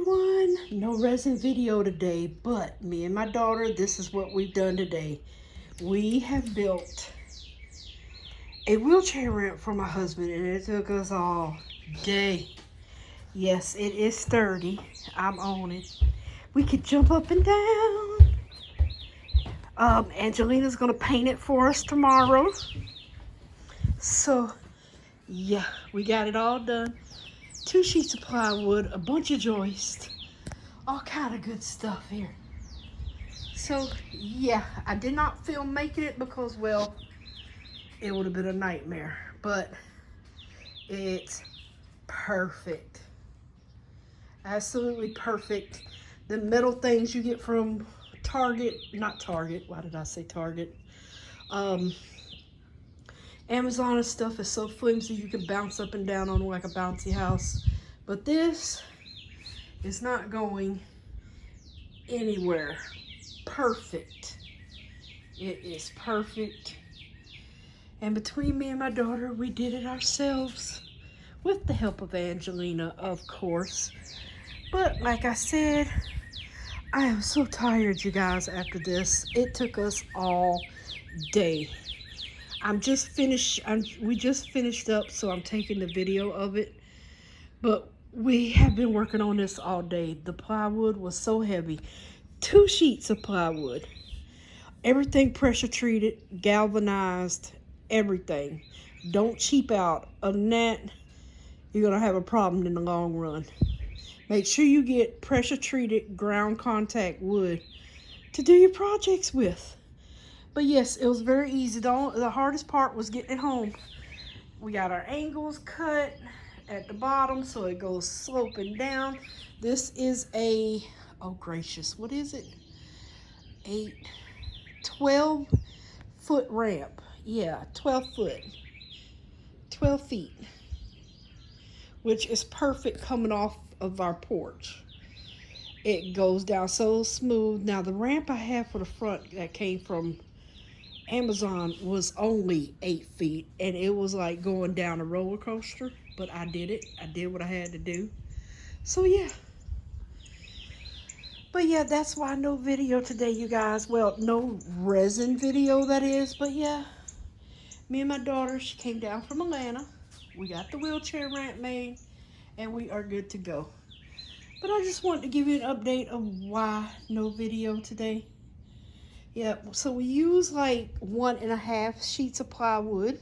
everyone. No resin video today, but me and my daughter, this is what we've done today. We have built a wheelchair ramp for my husband, and it took us all day. Yes, it is sturdy. I'm on it. We could jump up and down. Angelina's gonna paint it for us tomorrow. So yeah, we got it all done. 2 sheets of plywood, a bunch of joists, all kind of good stuff here. So yeah, I did not film making it because, well, it would have been a nightmare, but it's perfect. Absolutely perfect. The metal things you get from Target, not Target, why did I say Target? Amazon and stuff is so flimsy you can bounce up and down on like a bouncy house. But this is not going anywhere. Perfect. It is perfect. And between me and my daughter, we did it ourselves with the help of Angelina, of course. But like I said, I am so tired, you guys, after this. It took us all day. We just finished up, so I'm taking the video of it. But we have been working on this all day. The plywood was so heavy. 2 sheets of plywood. Everything pressure treated, galvanized, everything. Don't cheap out. Other than that, you're going to have a problem in the long run. Make sure you get pressure treated ground contact wood to do your projects with. But yes, it was very easy. The hardest part was getting it home. We got our angles cut at the bottom so it goes sloping down. This is a, oh gracious, what is it? 12-foot ramp. Yeah, 12 feet. Which is perfect coming off of our porch. It goes down so smooth. Now the ramp I have for the front that came from Amazon was only 8 feet, and it was like going down a roller coaster, but I did it. I did what I had to do. So yeah. But yeah, that's why no video today, you guys. Well, no resin video, that is. But yeah, me and my daughter, she came down from Atlanta. We got the wheelchair ramp made, and we are good to go. But I just wanted to give you an update of why no video today. Yeah, so we use like 1.5 sheets of plywood,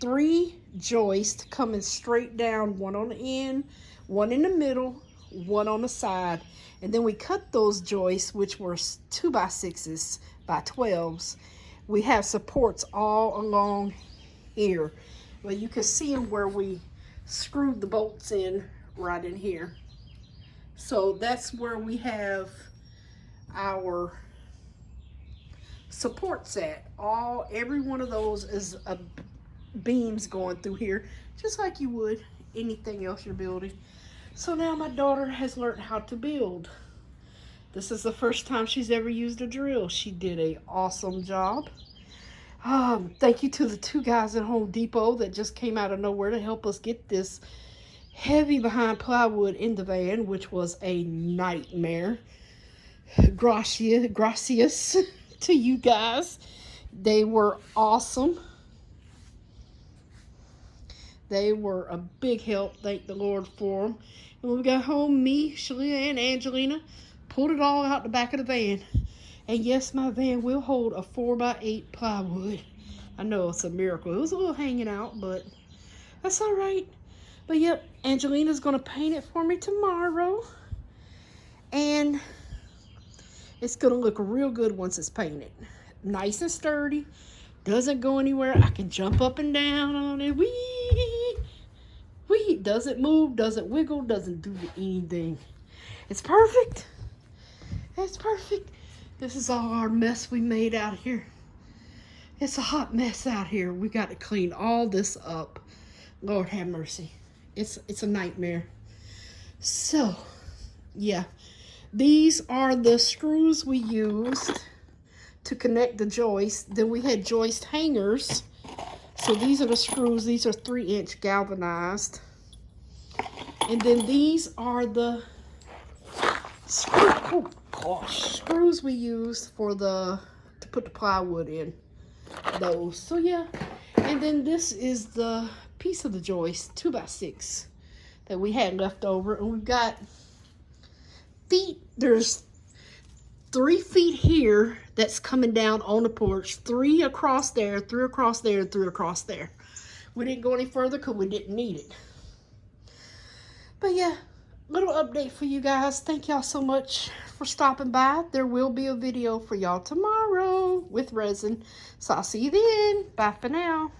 3 joists coming straight down, 1 on the end, 1 in the middle, 1 on the side, and then we cut those joists, which were 2x6s by 12s. We have supports all along here. Well, you can see them where we screwed the bolts in right in here. So that's where we have our supports at. Every one of those is a beams going through here, just like you would anything else you're building. So now my daughter has learned how to build. This is the first time she's ever used a drill. She did an awesome job. Thank you to the 2 guys at Home Depot that just came out of nowhere to help us get this heavy behind plywood in the van, which was a nightmare. Gracias to you guys. They were awesome. They were a big help. Thank the Lord for them. And when we got home, me, Shaleah, and Angelina pulled it all out the back of the van. And yes, my van will hold a 4x8 plywood. I know it's a miracle. It was a little hanging out, but that's all right. But yep, Angelina's going to paint it for me tomorrow. And it's going to look real good once it's painted. Nice and sturdy. Doesn't go anywhere. I can jump up and down on it. Whee! Whee! Doesn't move, doesn't wiggle, doesn't do anything. It's perfect. It's perfect. This is all our mess we made out here. It's a hot mess out here. We got to clean all this up. Lord have mercy. It's a nightmare. So, yeah. These are the screws we used to connect the joist. Then we had joist hangers. So these are the screws. These are 3-inch galvanized. And then these are the screws we use for to put the plywood in. Those. So yeah. And then this is the piece of the joist, 2x6, that we had left over. And we've got feet. There's 3 feet here that's coming down on the porch, 3 across there, 3 across there, and 3 across there. We didn't go any further because we didn't need it. But yeah, little update for you guys. Thank y'all so much for stopping by. There will be a video for y'all tomorrow with resin. So I'll see you then. Bye for now.